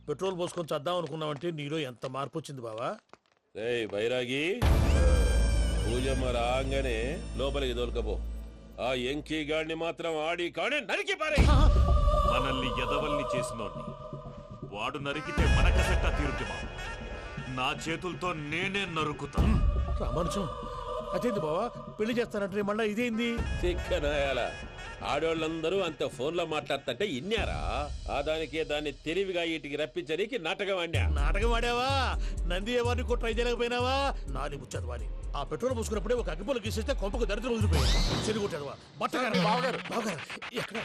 Petrol పోసుకొని చద్దాం అనుకున్నావంటే నీలో ఎంత మార్పు వచ్చింది బావా. ఏయ్ బైరాగి, పూజమ్మ రాగానే లోపలికి దొరకపో. ఆ ఎంకీ గాడిని మాత్రం ఆడి కాడే నరికి పారే. మనల్ని ఎదవల్ని చేసినోడ్ని వాడు నరికితే మనకసెట్టా తీరుతుమా? నా చేతులతో నేనే నరుకుతా. రామానుజం అదేంది బావా, పెళ్లి చేస్తానంటే మళ్ళా ఇదేంది? తిక్కనాయాల ఆడోళ్ళందరూ అంత ఫోన్లో మాట్లాడుతుంటే ఇన్నారా? ఆ దానికే దాన్ని తెలివిగా ఇటుకి రప్పించడానికి నాటకం ఆడా. నాటకం ఆడావా? నంది ఎవరిని కూడా ట్రై చేయలేకపోయినావా? నాని ముచ్చదు వాని. ఆ పెట్రోల్ పోసుకున్నప్పుడే ఒక అగ్గిపొలు గీసేస్తే కొంపకు దరిద్రం వదిలిపోయాడు. చెరుగుంటాడువా బట్టగారు బావగారు బావగారు ఎక్కడ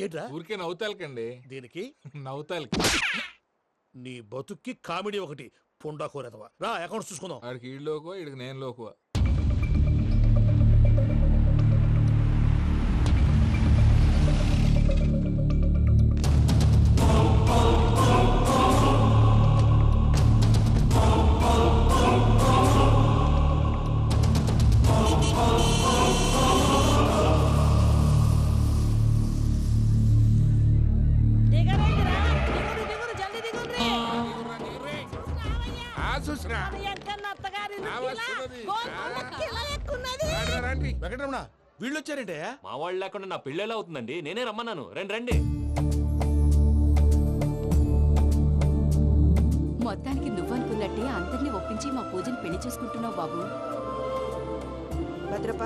ఏంట్రా? ఊరికే నవ్వుతాలకండి. దీనికి నవ్వుతాలకి నీ బతుక్కి కామెడీ ఒకటి పుండా కోరేదవా. రా అకౌంట్స్ చూసుకుందాం. ఆడికి ఈడు లోకువ, ఈడికి నేను లోకువ. వెంకటరమణ వీళ్ళు వచ్చారంటే మా వాళ్ళు లేకుండా నా పెళ్ళి ఎలా అవుతుందండి? నేనే రమ్మన్నాను. రండి రండి. మొత్తానికి నువ్వనుకున్నట్టే అందరినీ ఒప్పించి మా పూజని పెళ్లి చేసుకుంటున్నావు బాబు. భద్రప్ప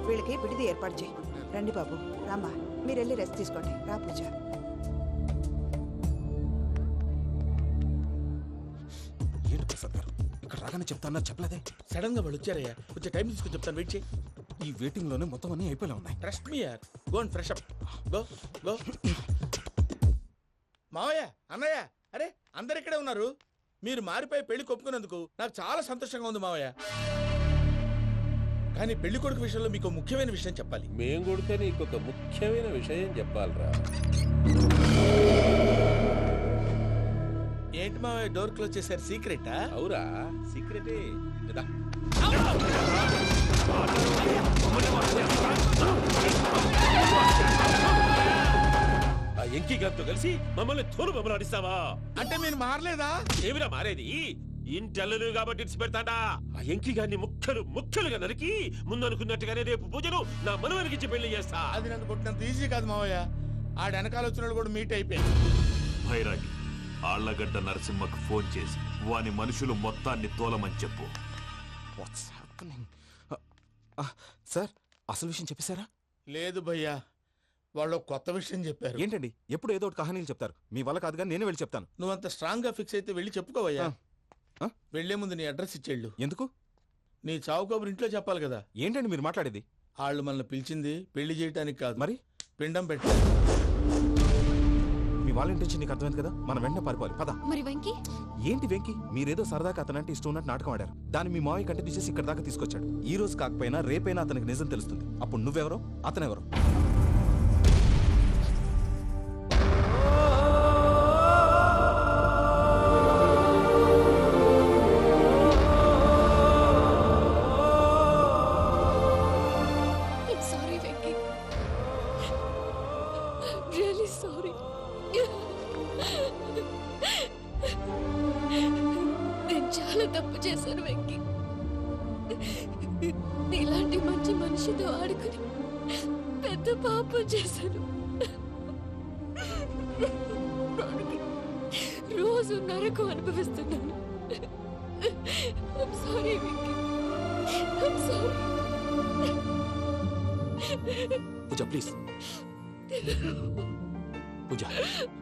వీళ్ళకి విడిది ఏర్పాటు చేయి. రండి బాబు, రామ్మా మీరు వెళ్ళి రెస్ట్ తీసుకోండి. రా పూజ. ఏంటి ప్రసాద్ గారు ఇక్కడ రాగానే చెప్తాను చెప్పలేదే? సడన్ గా వాళ్ళు వచ్చారయ్యా, కొంచెం టైం తీసుకుని చెప్తాను. వెయిట్ చేయి. ఈ వెయిటింగ్ లోనే మొత్తం అన్ని అయిపోయి ఉన్నాయి. ట్రస్ట్ మీ యార్. Go and fresh up. Go go. మావయ్య, అన్నయ్య, అరే అందరు ఇక్కడే ఉన్నారు. మీరు మారిపోయి పెళ్లి కొప్పుకున్నందుకు నాకు చాలా సంతోషంగా ఉంది మావయ్య. కానీ పెళ్లి కొడుకు విషయంలో మీకు ముఖ్యమైన విషయం చెప్పాలి. మేం కొడితే నీకు ఒక ముఖ్యమైన విషయం చెప్పాలరా. ఏంటి మావయ్య డోర్ క్లోజ్ చేశారు? సీక్రెటా? అవురా, సీక్రెటే. ఆ ఎంకీ గారితో కలిసి మమ్మల్ని తోలు బొమ్మలాడిస్తావా? అంటే మీరు మారలేదా? ఏమిరా మారేది? ఇంటల్లు కాబట్టి ఇడిచి పెడతాడా? ఆ ఎంకీ గారిని ముక్కలుగా నరికి ముందనుకున్నట్టుగానే రేపు పూజను నా మనవరికిచ్చి పెళ్లి చేస్తా. అది నన్ను కొట్టినంత ఈజీ కాదు మావయ్య. ఆడ వెనకాల వచ్చిన కూడా మీట్ అయిపోయింది. భైరాగి, ఆళ్లగడ్డ నరసింహకు ఫోన్ చేసి వాని మనుషులు మొత్తాన్ని తోలమని చెప్పు. సార్ అసలు విషయం చెప్పేశారా? లేదు భయ్యా, వాళ్ళు కొత్త విషయం చెప్పారు. ఏంటండి ఎప్పుడు ఏదో ఒకటి కహానీలు చెప్తారు. మీ వల్ల కాదుగా నేనే వెళ్ళి చెప్తాను. నువ్వంత స్ట్రాంగ్ గా ఫిక్స్ అయితే వెళ్ళి చెప్పుకోవయ్యా. వెళ్లే ముందు నీ అడ్రస్ ఇచ్చేళ్ళు. ఎందుకు? నీ చావు కబురు ఇంట్లో చెప్పాలి కదా. ఏంటండి మీరు మాట్లాడేది? వాళ్ళు మనల్ని పిలిచింది పెళ్లి చేయడానికి కాదు, మరి పిండం పెట్టాలి. మీ వాళ్ళ ఇంటి నీకు అర్థమైంది కదా. మనం వెంటనే పారిపోవాలి. పద. మరి వెంకీ? ఏంటి వెంకీ? మీరేదో సరదాగా అతనంటే ఇష్టం ఉన్నట్టు నాటకం ఆడారు. దాన్ని మీ మావయ్య కంటిన్యూ చేసి ఇక్కడ దాకా తీసుకొచ్చాడు. ఈ రోజు కాకపోయినా రేపైనా అతనికి నిజం తెలుస్తుంది. అప్పుడు నువ్వెవరో అతనెవరో. తప్పు చేశాను వెంకీ. ఇలాంటి మంచి మనిషితో ఆడుకుని పెద్ద పాపం చేశాను. రోజు నరకం అనుభవిస్తున్నాను. I'm sorry, Venky. I'm sorry. Pooja please.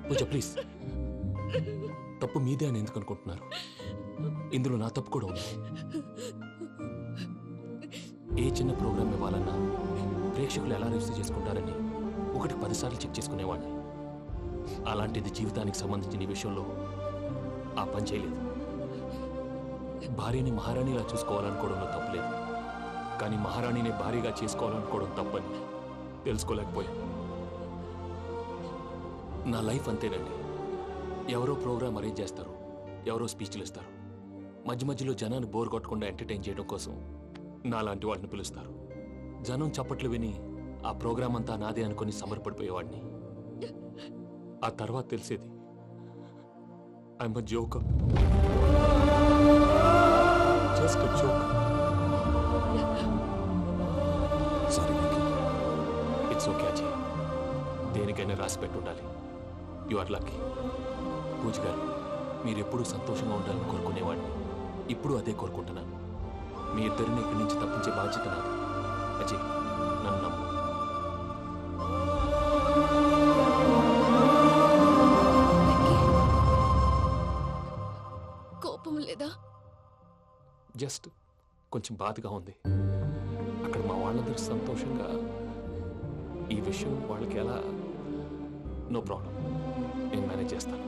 Pooja please. తప్పు మీదే అని ఎందుకు అనుకుంటున్నారు? ఇందులో నా తప్పు కూడా ఉంది. ఏ చిన్న ప్రోగ్రామ్ ఇవ్వాలన్నా ప్రేక్షకులు ఎలా రిసీవ్ చేసుకుంటారని 1-10 సార్లు చెక్ చేసుకునేవాడిని. అలాంటిది జీవితానికి సంబంధించిన ఈ విషయంలో ఆ పని చేయలేదు. భార్యని మహారాణిలా చూసుకోవాలనుకోవడంలో తప్పులేదు, కానీ మహారాణిని భార్యగా చేసుకోవాలనుకోవడం తప్పని తెలుసుకోలేకపోయాను. నా లైఫ్ అంతేనండి. ఎవరో ప్రోగ్రామ్ అరేంజ్ చేస్తారు, ఎవరో స్పీచ్లు ఇస్తారు. మధ్య మధ్యలో జనాన్ని బోర్ కొట్టకుండా ఎంటర్టైన్ చేయడం కోసం నాలాంటి వాళ్ళని పిలుస్తారు. జనం చప్పట్లు విని ఆ ప్రోగ్రామ్ అంతా నాదే అనుకుని సమర్పడిపోయేవాడిని. ఆ తర్వాత తెలిసేది I'm a joker, just a joker. Sorry Venky. It's okay Ajay, దేనికైనా రాసి పెట్టి ఉండాలి. You are lucky. పూజ గారు, మీరు ఎప్పుడూ సంతోషంగా ఉండాలని కోరుకునేవాడిని. ఇప్పుడు అదే కోరుకుంటున్నాను. మీ ఇద్దరిని ఇక్కడి నుంచి తప్పించే బాధ్యత నాది. అజయ్, నన్ను నమ్ము. కోపం లేదా? జస్ట్ కొంచెం బాధగా ఉంది. అక్కడ మా వాళ్ళందరూ సంతోషంగా, ఈ విషయం వాళ్ళకి ఎలా? నో ప్రాబ్లం, నేను మేనేజ్ చేస్తాను.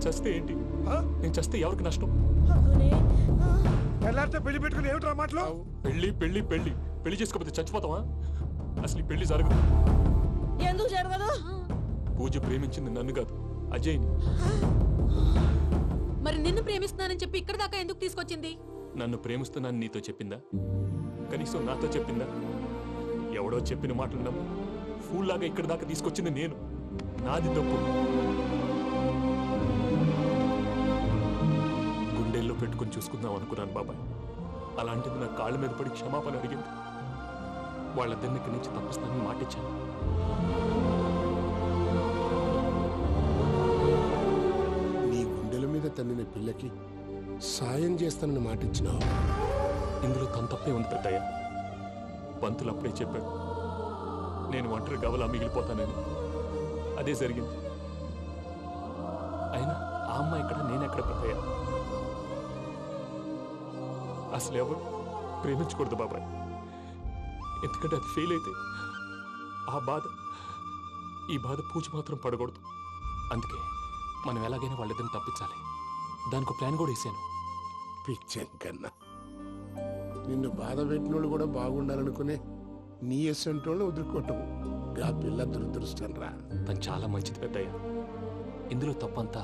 చస్తే ఏంటి? నేను చస్తే ఎవరికి నష్టం? పెళ్లి పెట్టుకుని ఏమిట్రా మాటలు? పెళ్లి పెళ్లి పెళ్లి పెళ్లి చేసుకోకపోతే చచ్చిపోతావా? అసలు ఈ పెళ్లి జరగదు. ఎందుకు జరగదు? పూజ ప్రేమించింది నన్ను కాదు, అజయ్ని. మరి నిన్ను ప్రేమిస్తున్నానని చెప్పి ఇక్కడ దాకా ఎందుకు తీసుకొచ్చింది? నన్ను ప్రేమిస్తున్నాను నీతో చెప్పిందా? కనీసం నాతో చెప్పిందా? ఎవడో చెప్పిన మాటలు నమ్మి ఫూల్ లాగా ఇక్కడ దాకా తీసుకొచ్చింది నేను. నాది తప్పు. గుండెల్లో పెట్టుకుని చూసుకుందాం అనుకున్నాను బాబాయ్. అలాంటిది నా కాళ్ళ మీద పడి క్షమాపణ అడిగింది. వాళ్ళిద్దరిని ఇక్కడి నుంచి తప్పిస్తానని మాటిచ్చాను. నీ గుండెల మీద తన్నిన పిల్లకి సాయం చేస్తానని మాటిచ్చినావు. ఇందులో తన తప్పే ఉంది పెద్దయ్య. పంతులు అప్పుడే చెప్పాడు, నేను ఒంటరి గవలా మిగిలిపోతానని. అదే జరిగింది. అయినా ఆ అమ్మాయి ఇక్కడ, నేనెక్కడ పెద్దయ్య? అసలు ఎవరు ప్రేమించకూడదు బాబాయ్. ఎందుకంటే అది ఫెయిల్ అయితే ఆ బాధ, ఈ బాధ పూజ మాత్రం పడకూడదు. అందుకే మనం ఎలాగైనా వాళ్ళిద్దరిని తప్పించాలి. దానికి ప్లాన్ కూడా వేసాను. పిచ్చంకన్నా, నిన్ను బాధ పెట్టినోళ్ళు కూడా బాగుండాలనుకునే నీ ఎస్సంటోళ్ళు వదులుకోవటం ఆ పిల్ల దురదృష్టం రా. తను చాలా మంచిది పెద్దయ్య. ఇందులో తప్పంతా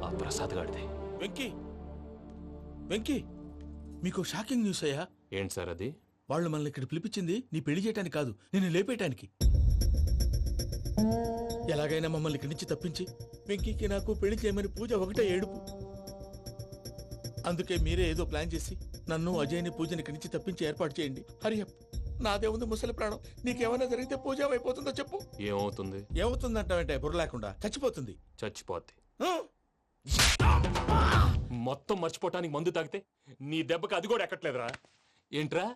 ఆ ప్రసాద్ గాడిదే. వెంకీ, వెంకీ, మీకు షాకింగ్ న్యూస్ అయ్యా. ఏంటి సార్ అది? వాళ్ళు మనల్ని ఇక్కడ పిలిపించింది నీ పెళ్లి చేయటానికి కాదు, నిన్ను లేపేయటానికి. ఎలాగైనా మమ్మల్ని ఇక్కడి నుంచి తప్పించి వెంకీకి నాకు పెళ్లి చేయమని పూజ ఒకటే ఏడుపు. అందుకే మీరే ఏదో ప్లాన్ చేసి నన్ను అజయ్ని పూజని ఇక్కడి నుంచి తప్పించి ఏర్పాటు చేయండి. హరియప్, నాదే ఉంది ముసలి ప్రాణం. నీకేమైనా జరిగితే పూజ అయిపోతుందో చెప్పు. ఏమవుతుంది? ఏమవుతుందంటావంటే బుర్ర లేకుండా చచ్చిపోతుంది. చచ్చిపోద్ది. ఆ? మొత్తం మర్చిపోవటానికి మందు తాగితే నీ దెబ్బకి అది కూడా ఎక్కట్లేదురా. ఏంట్రా,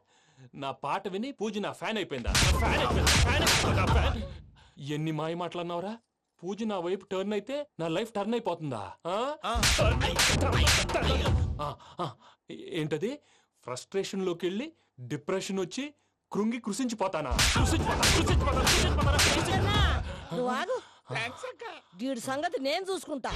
నా పాట విని పూజ నా ఫ్యాన్ అయిపోయిందా? ఎన్ని మాయ మాటలన్నావురా? పూజ నా వైపు టర్న్ అయితే నా లైఫ్ టర్న్ అయిపోతుందా? ఏంటది? ఫ్రస్ట్రేషన్ లోకి వెళ్ళి డిప్రెషన్ వచ్చి కృంగి కృషించిపోతానా? నువ్వు ఆగు. వీడి సంగతి నేను చూసుకుంటా.